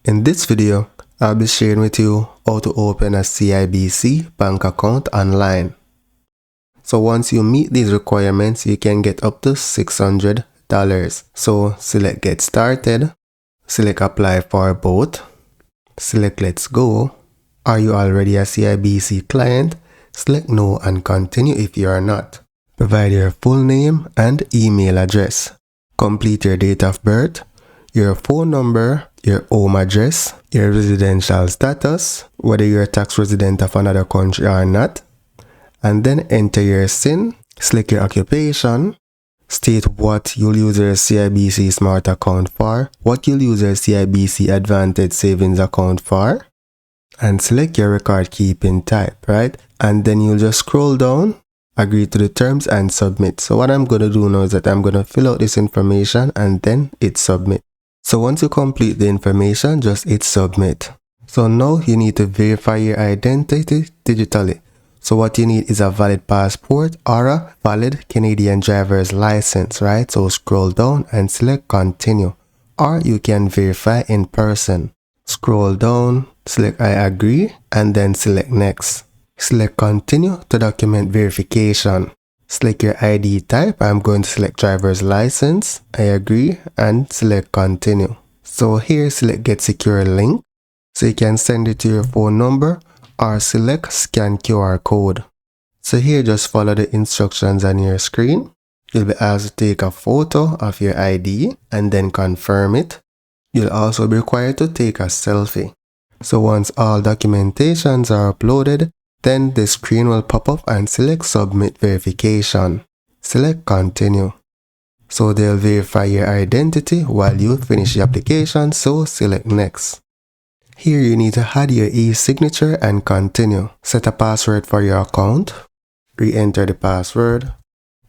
In this video, I'll be sharing with you how to open a CIBC bank account online. So once you meet these requirements, you can get up to $600. So select Get Started, select Apply for Both, select Let's Go. Are you already a CIBC client? Select No and Continue if you are not. Provide your full name and email address. Complete your date of birth, your phone number, your home address, your residential status, whether you're a tax resident of another country or not, and then enter your SIN, select your occupation, state what you'll use your CIBC Smart account for, what you'll use your CIBC Advantage Savings account for, and select your record keeping type, right? And then you'll just scroll down, agree to the terms and submit. So what I'm going to do now is that I'm going to fill out this information and then hit submit. So once you complete the information, just hit submit. So now you need to verify your identity digitally. So what you need is a valid passport or a valid Canadian driver's license, right? So scroll down and select continue, or you can verify in person. Scroll down, select I agree, and then select next. Select continue to document verification. Select your ID type. I'm going to select driver's license. I agree and select continue. So here select get secure link. So you can send it to your phone number or select scan QR code. So here just follow the instructions on your screen. You'll be asked to take a photo of your ID and then confirm it. You'll also be required to take a selfie. So once all documentations are uploaded, then the screen will pop up and select submit verification. Select continue. So they'll verify your identity while you finish the application, so select next. Here you need to add your e-signature and continue. Set a password for your account, re-enter the password,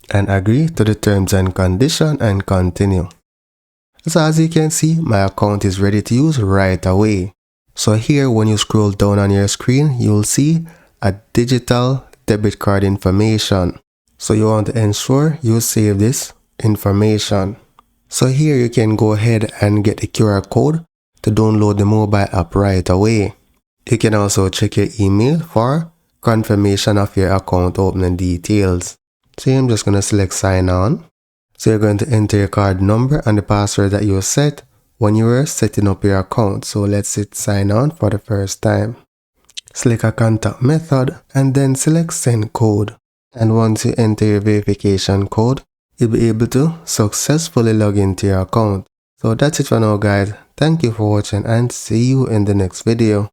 and agree to the terms and conditions and continue. So as you can see, my account is ready to use right away. So here when you scroll down on your screen, you'll see a digital debit card information. So you want to ensure you save this information. So here you can go ahead and get the QR code to download the mobile app right away. You can also check your email for confirmation of your account opening details. So I'm just going to select sign on. So you're going to enter your card number and the password that you set when you were setting up your account. So let's hit sign on for the first time. Select a contact method and then select send code. And once you enter your verification code, you'll be able to successfully log into your account. So that's it for now guys. Thank you for watching and see you in the next video.